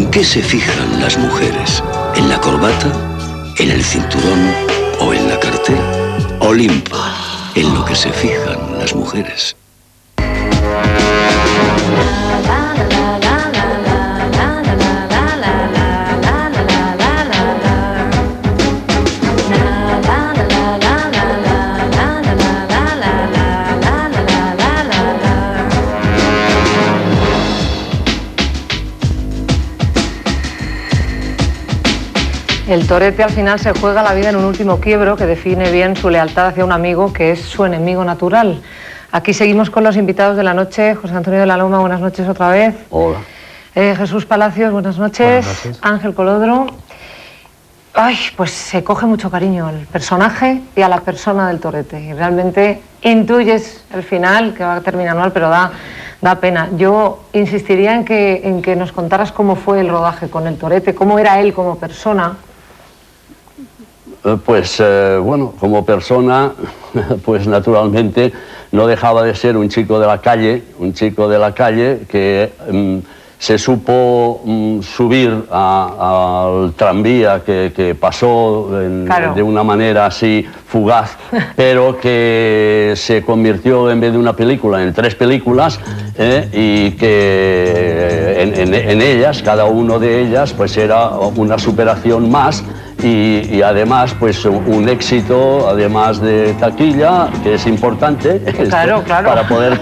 ¿En qué se fijan las mujeres? ¿En la corbata? ¿En el cinturón? ¿O en la cartera? Olimpo, en lo que se fijan las mujeres. El torete al final se juega la vida en un último quiebro que define bien su lealtad hacia un amigo que es su enemigo natural. Aquí seguimos con los invitados de la noche. José Antonio de la Loma, buenas noches otra vez. Hola. Jesús Palacios, buenas noches. Buenas noches. Ángel Colodro. Ay, pues se coge mucho cariño al personaje y a la persona del torete. Y realmente intuyes el final, que va a terminar mal, pero da pena. Yo insistiría en que nos contaras cómo fue el rodaje con el torete, cómo era él como persona. Bueno, como persona, pues naturalmente no dejaba de ser un chico de la calle que se supo subir al tranvía que pasó Claro. de una manera así fugaz, pero que se convirtió en vez de una película en 3 películas, y que en ellas, cada uno de ellas, pues era una superación más. Y además, pues un éxito, además de taquilla, que es importante, Claro. para poder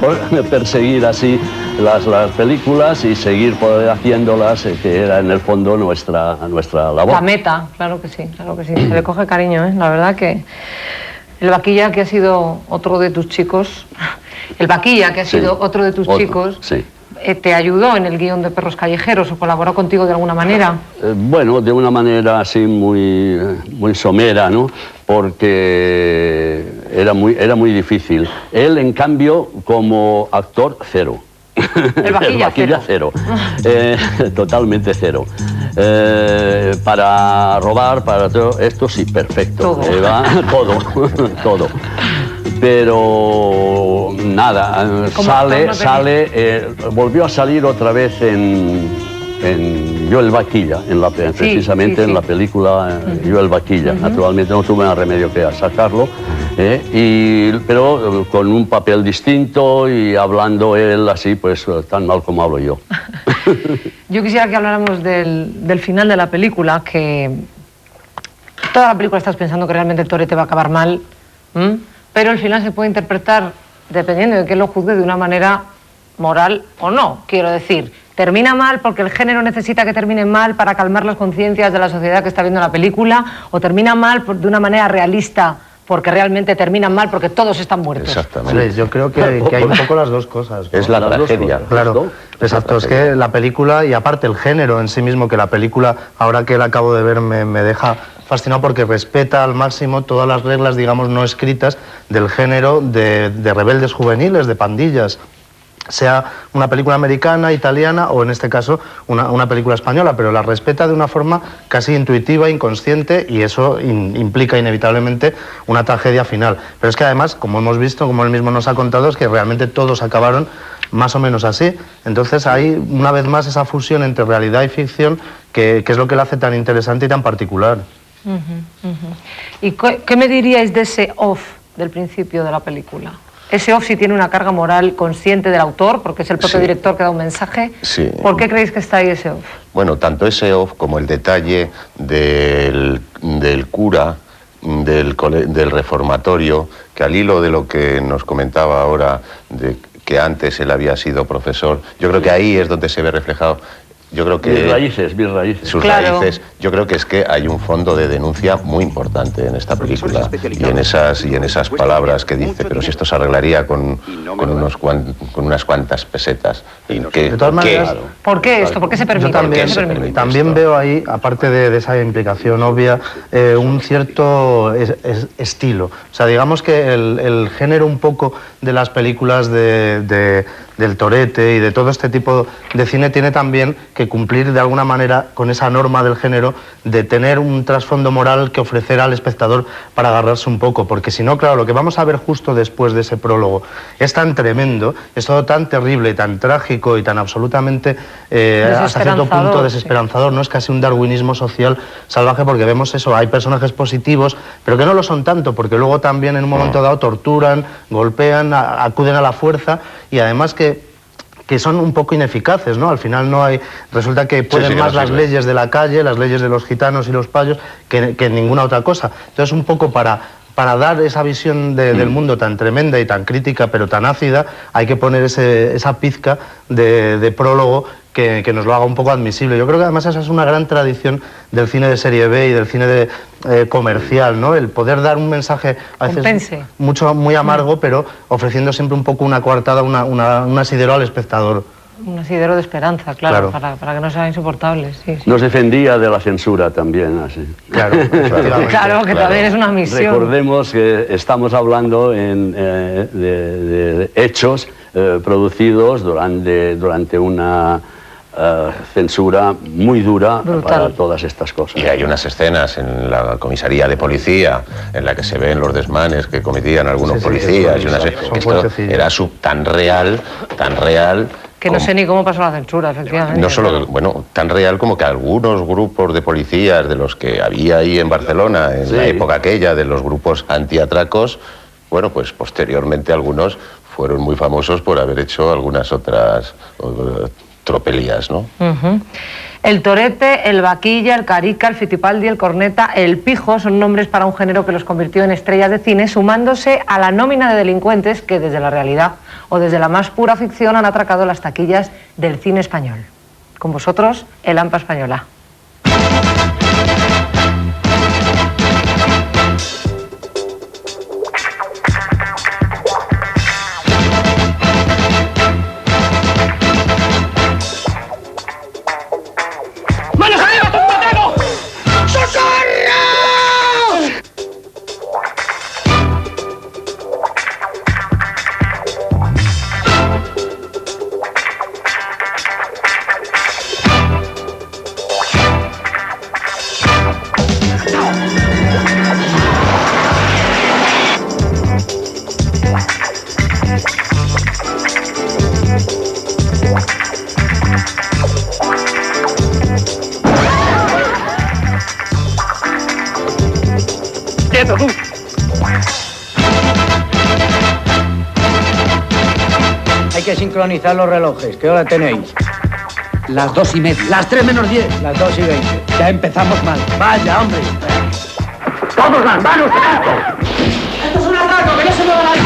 perseguir así las películas y seguir poder haciéndolas, que era en el fondo nuestra labor. La meta, claro que sí. Se le coge cariño, ¿eh? La verdad que el Vaquilla, que ha sido otro de tus chicos, chicos, sí. ¿Te ayudó en el guión de Perros Callejeros o colaboró contigo de alguna manera? Bueno, de una manera así muy somera, ¿no? Porque era muy difícil. Él, en cambio, como actor, cero. El Vaquilla cero. Totalmente cero. Para rodar, para todo esto sí, perfecto. Todo. Va todo. Pero nada, volvió a salir otra vez en Yo el Vaquilla, precisamente en la película Yo el Vaquilla. Naturalmente no tuve más remedio que sacarlo, pero con un papel distinto y hablando él así, pues tan mal como hablo yo. Yo quisiera que habláramos del final de la película, que toda la película estás pensando que realmente el torete va a acabar mal, pero el final se puede interpretar, dependiendo de quién lo juzgue, de una manera moral o no. Quiero decir, termina mal porque el género necesita que termine mal para calmar las conciencias de la sociedad que está viendo la película, o termina mal de una manera realista porque realmente terminan mal porque todos están muertos. Exactamente. Sí, yo creo que hay un poco las dos cosas, ¿no? Es la tragedia. Claro, exacto. Es que la película, y aparte el género en sí mismo, que la película, ahora que la acabo de ver, me deja fascinado porque respeta al máximo todas las reglas, digamos, no escritas del género de rebeldes juveniles, de pandillas. Sea una película americana, italiana o en este caso una película española, pero la respeta de una forma casi intuitiva, inconsciente, y eso implica inevitablemente una tragedia final. Pero es que además, como hemos visto, como él mismo nos ha contado, es que realmente todos acabaron más o menos así. Entonces hay una vez más esa fusión entre realidad y ficción que es lo que la hace tan interesante y tan particular. ¿Y qué me diríais de ese off del principio de la película? Ese off sí tiene una carga moral consciente del autor, porque es el propio director que da un mensaje. Sí. ¿Por qué creéis que está ahí ese off? Bueno, tanto ese off como el detalle del cura del reformatorio, que al hilo de lo que nos comentaba ahora, de que antes él había sido profesor, yo creo que ahí es donde se ve reflejado. Yo creo que mis raíces. Sus raíces, yo creo que es que hay un fondo de denuncia muy importante en esta película y en esas palabras que dice, pero si esto se arreglaría con unas cuantas pesetas. De todas maneras, ¿por qué esto? ¿Por qué se permite? Yo también veo ahí, aparte de esa implicación obvia, un cierto estilo. O sea, digamos que el género un poco de las películas de del torete y de todo este tipo de cine tiene también que cumplir de alguna manera con esa norma del género de tener un trasfondo moral que ofrecer al espectador para agarrarse un poco, porque si no, claro, lo que vamos a ver justo después de ese prólogo es tan tremendo, es todo tan terrible, tan trágico y tan absolutamente hasta cierto punto desesperanzador, ¿no? Es casi un darwinismo social salvaje, porque vemos eso, hay personajes positivos, pero que no lo son tanto, porque luego también en un momento dado torturan, golpean, acuden a la fuerza, y además que son un poco ineficaces, ¿no? Al final no hay... Resulta que pueden más las leyes de la calle, las leyes de los gitanos y los payos, que ninguna otra cosa. Entonces, un poco para dar esa visión del mundo tan tremenda y tan crítica, pero tan ácida, hay que poner esa pizca de prólogo que nos lo haga un poco admisible. Yo creo que además esa es una gran tradición del cine de serie B y del cine comercial, ¿no? El poder dar un mensaje a veces muy amargo, pero ofreciendo siempre un poco una coartada, un asidero al espectador. Un asidero de esperanza, claro. Para que no sea insoportable. Sí. Nos defendía de la censura también, así. Claro, claro, que también es una misión. Recordemos que estamos hablando de hechos producidos durante una censura muy dura. Brutal. Para todas estas cosas. Y hay unas escenas en la comisaría de policía en la que se ven los desmanes que cometían algunos policías, y esto era tan real que no sé ni cómo pasó la censura, efectivamente. No solo, bueno, tan real como que algunos grupos de policías de los que había ahí en Barcelona en la época aquella, de los grupos antiatracos, bueno, pues posteriormente algunos fueron muy famosos por haber hecho algunas otras tropelías, ¿no? El torete, el vaquilla, el carica, el fitipaldi, el corneta, el pijo son nombres para un género que los convirtió en estrellas de cine, sumándose a la nómina de delincuentes que desde la realidad o desde la más pura ficción han atracado las taquillas del cine español. Con vosotros, el AMPA Española. Hay que sincronizar los relojes. ¿Qué hora tenéis? Las 2:30. Las 3 menos 10. Las 2:20. Ya empezamos mal. Vaya, hombre. ¡Todos las manos en alto! ¡Esto es un atraco! ¡Que no se mueva nadie!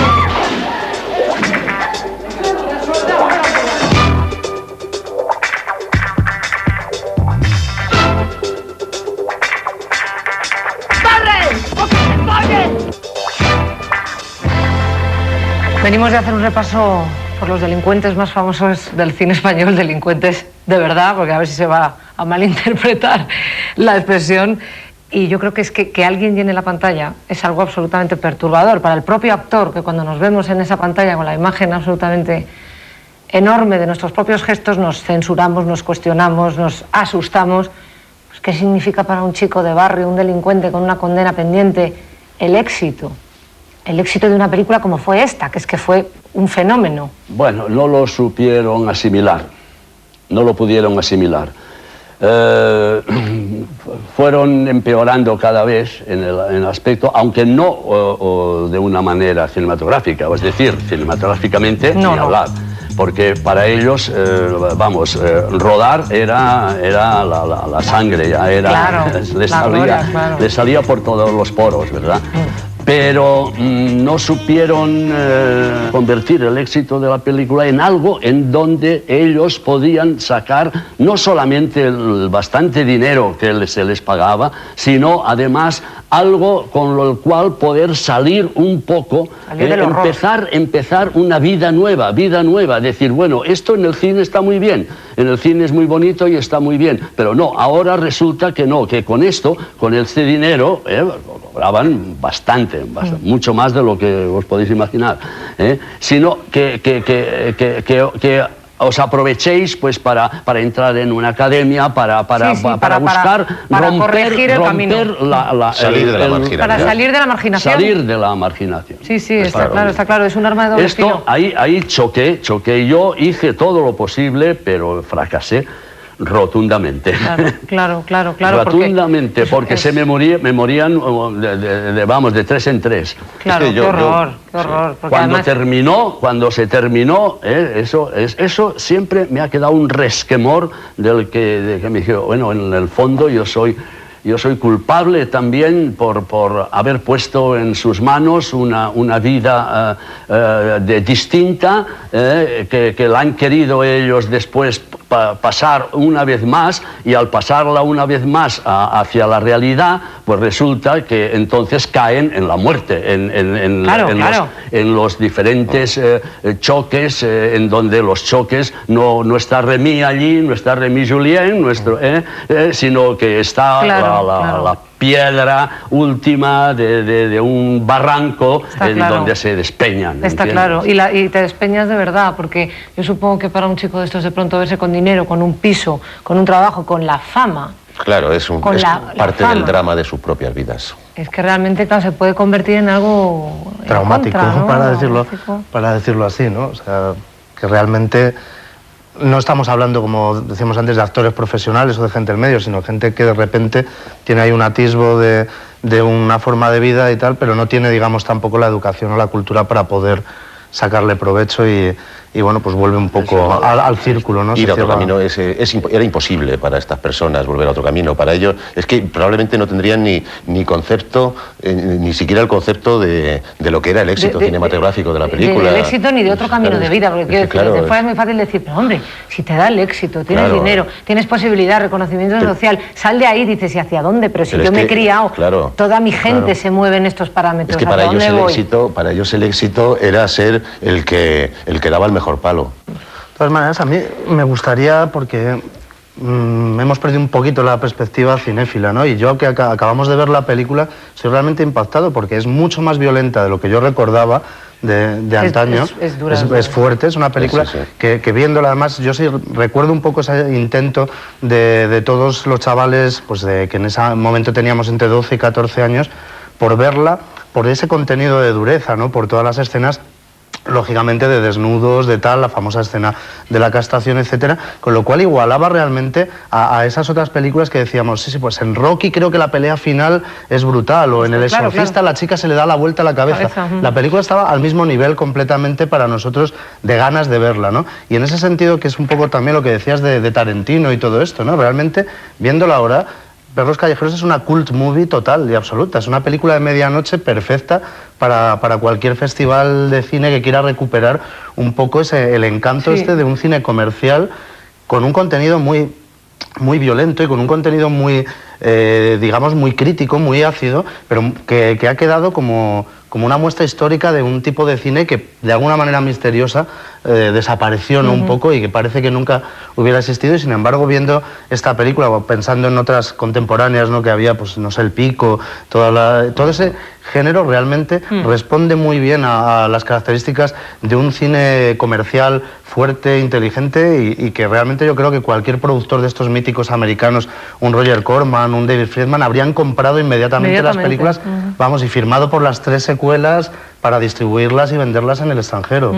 Venimos de hacer un repaso por los delincuentes más famosos del cine español, delincuentes de verdad, porque a ver si se va a malinterpretar la expresión. Y yo creo que es que alguien llene la pantalla es algo absolutamente perturbador para el propio actor, que cuando nos vemos en esa pantalla con la imagen absolutamente enorme de nuestros propios gestos, nos censuramos, nos cuestionamos, nos asustamos. Pues, ¿qué significa para un chico de barrio, un delincuente con una condena pendiente, el éxito? El éxito de una película como fue esta, que es que fue un fenómeno. Bueno, no lo supieron asimilar, no lo pudieron asimilar. Fueron empeorando cada vez en el aspecto, aunque no de una manera cinematográfica, es decir, cinematográficamente ni hablar. Porque para ellos, rodar era la sangre, ya era, claro, les salía por todos los poros, ¿verdad? Pero no supieron convertir el éxito de la película en algo en donde ellos podían sacar no solamente el bastante dinero que se les pagaba, sino además algo con lo cual poder salir un poco, empezar una vida nueva, decir, bueno, esto en el cine está muy bien, en el cine es muy bonito y está muy bien, pero no, ahora resulta que no, que con esto, con este dinero, cobraban bastante, mucho más de lo que os podéis imaginar, sino que os aprovechéis pues para entrar en una academia, para buscar salir de la marginación. Para salir de la marginación. Salir de la marginación. Sí, está claro, es un arma de doble filo. Ahí choqué, yo hice todo lo posible, pero fracasé rotundamente. Claro. Rotundamente, porque se me morían de 3 en 3. Claro, qué horror. Cuando se terminó, eso siempre me ha quedado un resquemor de que me dijeron, bueno, en el fondo yo soy culpable también por haber puesto en sus manos una vida distinta, que la han querido ellos después pasar una vez más, y al pasarla una vez más hacia la realidad, pues resulta que entonces caen en la muerte, en los diferentes choques, en donde los choques no está Remy allí, no está Remy Julien, sino que está la piedra última de un barranco donde se despeñan. Está ¿entiendes? claro, y te despeñas de verdad, porque yo supongo que para un chico de estos de pronto verse con dinero, con un piso, con un trabajo, con la fama... Claro, es parte del drama de sus propias vidas. Es que realmente, claro, se puede convertir en algo traumático, ¿no? para decirlo así, ¿no? O sea, que realmente... No estamos hablando, como decíamos antes, de actores profesionales o de gente del medio, sino gente que de repente tiene ahí un atisbo de una forma de vida y tal, pero no tiene, digamos, tampoco la educación o la cultura para poder sacarle provecho y bueno, pues vuelve un poco al círculo, ¿no? Ir a otro camino era imposible para estas personas volver a otro camino. Para ellos es que probablemente no tendrían ni concepto, ni siquiera el concepto de lo que era el éxito cinematográfico de la película. Del éxito ni de otro camino de vida, porque desde fuera es muy fácil decir, pero hombre, si te da el éxito, tienes dinero, tienes posibilidad, reconocimiento social, sal de ahí, dices, ¿y hacia dónde? Pero si yo me he criado, toda mi gente se mueve en estos parámetros. Es que para ellos el éxito era ser el que daba el mejor palo. De todas maneras, a mí me gustaría, porque hemos perdido un poquito la perspectiva cinéfila, ¿no? Y yo que acabamos de ver la película, estoy realmente impactado porque es mucho más violenta de lo que yo recordaba de antaño. Es fuerte, es una película que viéndola, además, yo sí recuerdo un poco ese intento de todos los chavales, pues que en ese momento teníamos entre 12 y 14 años, por verla, por ese contenido de dureza, ¿no? Por todas las escenas, lógicamente, de desnudos, de tal, la famosa escena de la castración, etcétera, con lo cual igualaba realmente a esas otras películas que decíamos, sí, pues en Rocky creo que la pelea final es brutal, o en El Exorcista la chica se le da la vuelta a la cabeza. La película estaba al mismo nivel completamente para nosotros de ganas de verla, ¿no? Y en ese sentido, que es un poco también lo que decías de Tarantino y todo esto, ¿no? Realmente, viéndola ahora, Perros Callejeros es una cult movie total y absoluta. Es una película de medianoche perfecta para cualquier festival de cine que quiera recuperar un poco el encanto de un cine comercial con un contenido muy violento y con un contenido muy, digamos, muy crítico, muy ácido, pero que ha quedado como una muestra histórica de un tipo de cine que de alguna manera misteriosa desapareció, ¿no? Un poco, y que parece que nunca hubiera existido, y sin embargo, viendo esta película o pensando en otras contemporáneas, ¿no? Que había, pues no sé, El Pico, todo ese género realmente responde muy bien a las características de un cine comercial fuerte, inteligente, y que realmente yo creo que cualquier productor de estos míticos americanos, un Roger Corman, un David Friedman, habrían comprado inmediatamente las películas, vamos, y firmado por las 3 secuelas para distribuirlas y venderlas en el extranjero.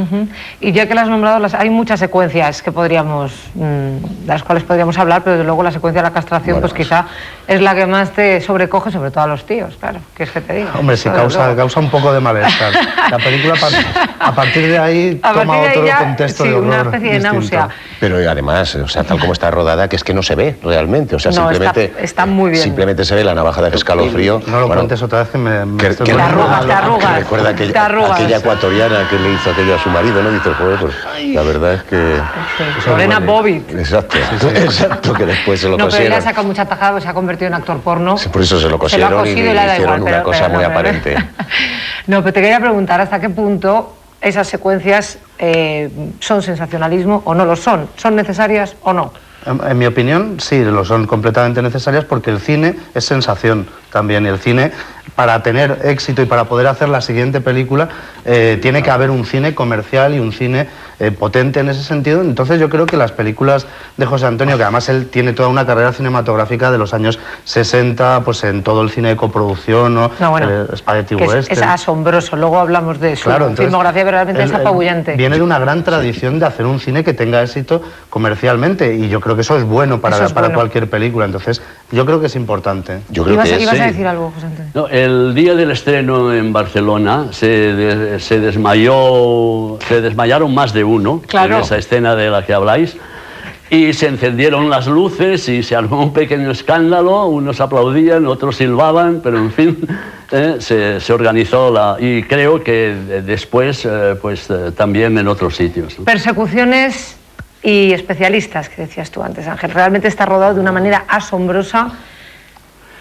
Y ya que las has nombrado, hay muchas secuencias que podríamos, de las cuales podríamos hablar, pero desde luego la secuencia de la castración, pues quizá es la que más te sobrecoge, sobre todo a los tíos, claro, que es que te digo. Hombre, sí, causa un poco de malestar. La película, a partir de ahí, toma otro contexto de horror, una especie de náusea. Pero además, o sea, tal como está rodada, que es que no se ve realmente, o sea, no, simplemente está muy bien. Simplemente se ve la navaja de escalofrío. No lo cuentes otra vez, que te arrugas. Que recuerda aquella ecuatoriana que le hizo aquello a su marido, ¿no? Dice, joder, pues la verdad es que... Lorena Bobbitt. Exacto, que después se lo cosieron. No, pero él ha sacado mucha tajada, se ha convertido en actor porno. Sí, por eso se lo cosieron y hicieron una cosa muy aparente. No, pero te quería preguntar, ¿hasta qué punto esas secuencias son sensacionalismo o no lo son? ¿Son necesarias o no? En mi opinión, sí, lo son completamente necesarias porque el cine es sensación también. Y el cine, para tener éxito y para poder hacer la siguiente película, tiene que haber un cine comercial y un cine potente en ese sentido. Entonces yo creo que las películas de José Antonio, que además él tiene toda una carrera cinematográfica de los años 60, pues en todo el cine de coproducción, ¿no? El Spaghetti Western. Es asombroso, luego hablamos de su filmografía, pero realmente es apabullante. Viene de una gran tradición de hacer un cine que tenga éxito comercialmente y yo creo que eso es bueno para cualquier película, entonces yo creo que es importante. Yo creo ¿Ibas a decir algo, José Antonio? No, el día del estreno en Barcelona se desmayaron más de uno en esa escena de la que habláis. Y se encendieron las luces y se armó un pequeño escándalo, unos aplaudían, otros silbaban, pero en fin, se organizó y creo que después también en otros sitios, ¿no? Persecuciones y especialistas, que decías tú antes, Ángel, realmente está rodado de una manera asombrosa.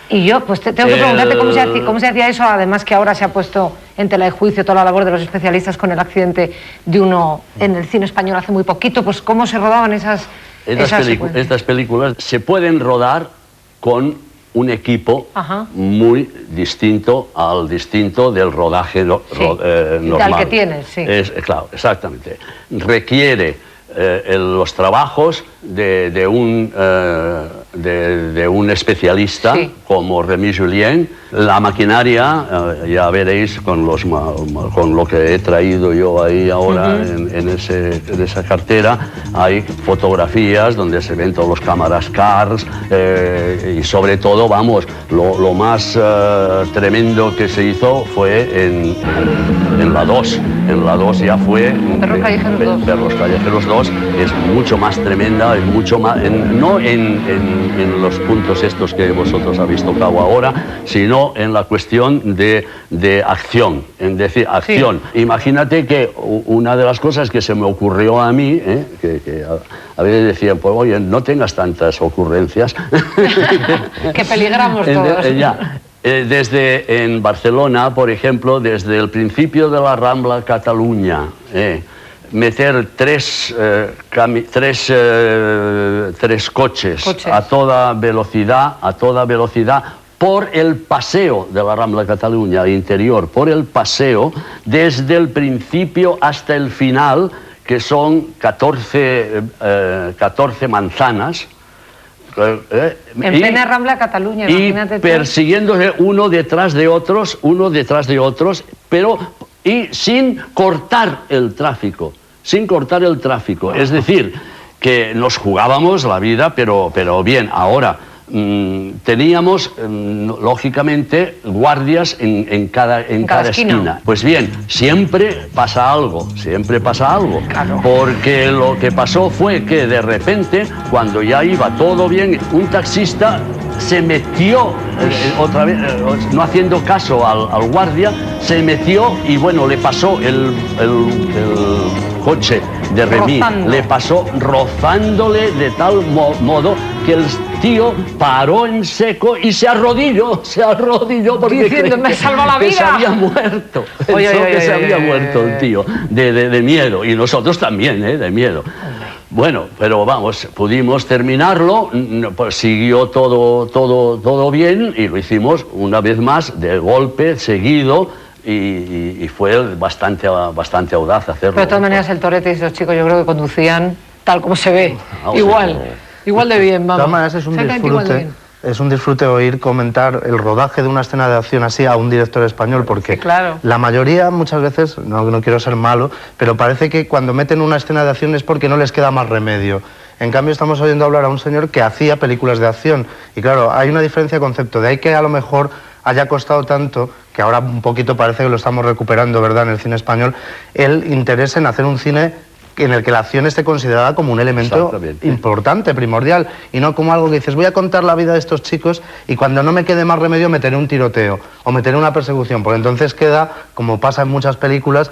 Y yo, pues tengo que preguntarte cómo se hacía eso, además que ahora se ha puesto en tela de juicio toda la labor de los especialistas con el accidente de uno en el cine español hace muy poquito, pues cómo se rodaban estas películas se pueden rodar con un equipo muy distinto del rodaje normal. Al que tienes, sí. Claro, exactamente. Requiere los trabajos de un especialista como Rémy Julien. La maquinaria, ya veréis con lo que he traído yo ahí ahora en esa cartera, hay fotografías donde se ven todos los cámaras cars y sobre todo, vamos, lo más tremendo que se hizo fue en la 2. En la 2 ya fue... Perros Callejeros 2. Perros Callejeros 2 es mucho más tremenda, es mucho más... no en los puntos estos que vosotros habéis tocado ahora, sino en la cuestión de acción, en decir, acción. Sí. Imagínate que una de las cosas que se me ocurrió a mí, que a veces decían, pues oye, no tengas tantas ocurrencias. Que peligramos todos. Desde en Barcelona, por ejemplo, desde el principio de la Rambla Cataluña, meter tres coches a toda velocidad por el paseo de la Rambla Cataluña interior, por el paseo, desde el principio hasta el final, que son 14 manzanas. En plena Rambla Cataluña, imagínate. Y persiguiéndose uno detrás de otros, pero sin cortar el tráfico, Es decir, que nos jugábamos la vida, pero bien. Ahora, teníamos, lógicamente, guardias en cada esquina. Pues bien, siempre pasa algo. Claro. Porque lo que pasó fue que de repente, cuando ya iba todo bien, un taxista se metió otra vez, no haciendo caso al guardia, se metió y bueno, le pasó el coche de Rémy, le pasó rozándole de tal modo que el tío paró en seco y se arrodilló porque diciendo, me salva la vida, se había muerto. Se había muerto el tío de miedo, y nosotros también, de miedo. Bueno, pero vamos, pudimos terminarlo, pues siguió todo bien y lo hicimos una vez más de golpe seguido. Y fue bastante audaz hacerlo. Pero de todas maneras el Torete y esos chicos yo creo que conducían tal como se ve, igual de bien, vamos. De todas maneras es un disfrute oír comentar el rodaje de una escena de acción así a un director español, porque la mayoría muchas veces, no quiero ser malo, pero parece que cuando meten una escena de acción es porque no les queda más remedio. En cambio estamos oyendo hablar a un señor que hacía películas de acción y claro, hay una diferencia de concepto, de ahí que a lo mejor haya costado tanto, que ahora un poquito parece que lo estamos recuperando, ¿verdad?, en el cine español, el interés en hacer un cine en el que la acción esté considerada como un elemento importante, primordial, y no como algo que dices, voy a contar la vida de estos chicos y cuando no me quede más remedio meteré un tiroteo o meteré una persecución, porque entonces queda, como pasa en muchas películas,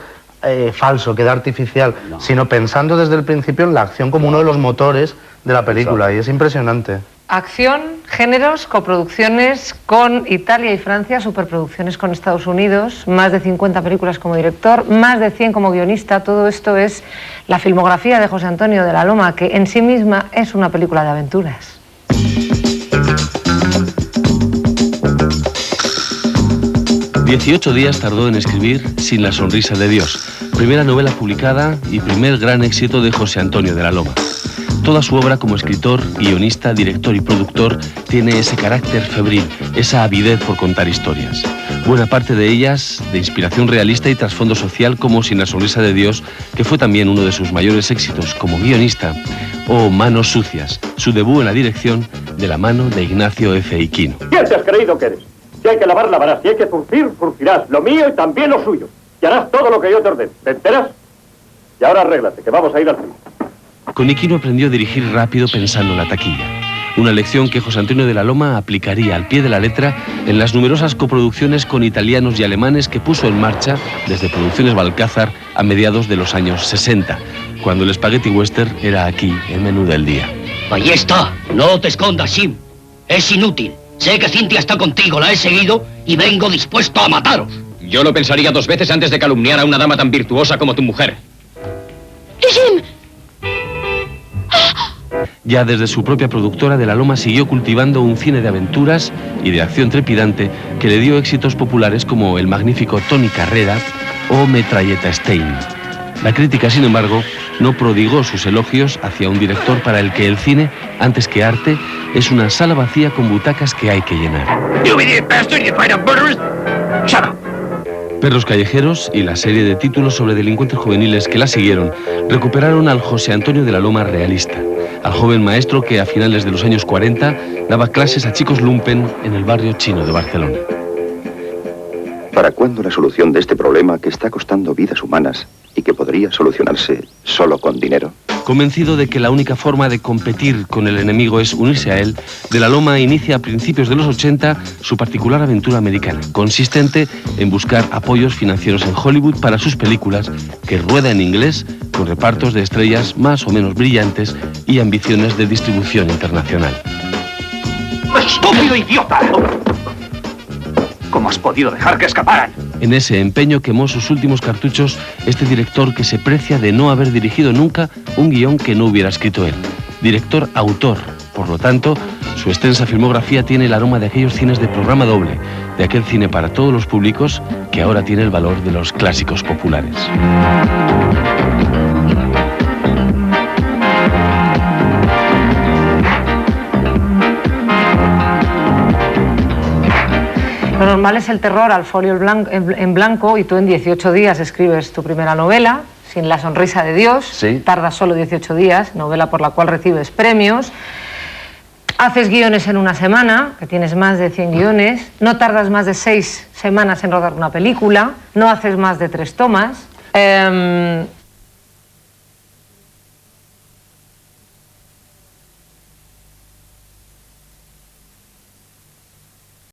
falso, queda artificial, sino pensando desde el principio en la acción como uno de los motores de la película, y es impresionante. Acción, géneros, coproducciones con Italia y Francia, superproducciones con Estados Unidos, más de 50 películas como director, más de 100 como guionista. Todo esto es la filmografía de José Antonio de la Loma, que en sí misma es una película de aventuras. «18 días tardó en escribir Sin la sonrisa de Dios», primera novela publicada y primer gran éxito de José Antonio de la Loma. Toda su obra como escritor, guionista, director y productor tiene ese carácter febril, esa avidez por contar historias. Buena parte de ellas de inspiración realista y trasfondo social, como Sin la sonrisa de Dios, que fue también uno de sus mayores éxitos como guionista, o Manos sucias, su debut en la dirección de la mano de Ignacio F. Iquino. ¿Quién te has creído que eres? Si hay que lavar, lavarás. Si hay que zurcir, zurcirás. Lo mío y también lo suyo. Y harás todo lo que yo te ordene. ¿Te enteras? Y ahora arréglate, que vamos a ir al cine. Con Iquino aprendió a dirigir rápido pensando en la taquilla. Una lección que José Antonio de la Loma aplicaría al pie de la letra en las numerosas coproducciones con italianos y alemanes que puso en marcha desde Producciones Balcázar a mediados de los años 60, cuando el spaghetti western era aquí el menú del día. Ahí está. No te escondas, Jim. Es inútil. Sé que Cintia está contigo, la he seguido y vengo dispuesto a mataros. Yo lo pensaría 2 veces antes de calumniar a una dama tan virtuosa como tu mujer. ¡Jim! Ya desde su propia productora, de la Loma siguió cultivando un cine de aventuras y de acción trepidante que le dio éxitos populares como el magnífico Tony Carrera o Metralleta Stein. La crítica, sin embargo, no prodigó sus elogios hacia un director para el que el cine, antes que arte, es una sala vacía con butacas que hay que llenar. Perros callejeros y la serie de títulos sobre delincuentes juveniles que la siguieron recuperaron al José Antonio de la Loma realista, al joven maestro que a finales de los años 40 daba clases a chicos lumpen en el barrio chino de Barcelona. ¿Para cuándo la solución de este problema que está costando vidas humanas y que podría solucionarse solo con dinero? Convencido de que la única forma de competir con el enemigo es unirse a él, de la Loma inicia a principios de los 80 su particular aventura americana, consistente en buscar apoyos financieros en Hollywood para sus películas, que rueda en inglés con repartos de estrellas más o menos brillantes y ambiciones de distribución internacional. ¡Estúpido idiota! ¿Cómo has podido dejar que escaparan? En ese empeño quemó sus últimos cartuchos este director que se precia de no haber dirigido nunca un guión que no hubiera escrito él. Director-autor. Por lo tanto, su extensa filmografía tiene el aroma de aquellos cines de programa doble, de aquel cine para todos los públicos que ahora tiene el valor de los clásicos populares. Lo normal es el terror al folio en blanco y tú en 18 días escribes tu primera novela, Sin la sonrisa de Dios. Sí. Tardas solo 18 días, novela por la cual recibes premios. Haces guiones en una semana, que tienes más de 100 guiones. No tardas más de 6 semanas en rodar una película. No haces más de 3 tomas.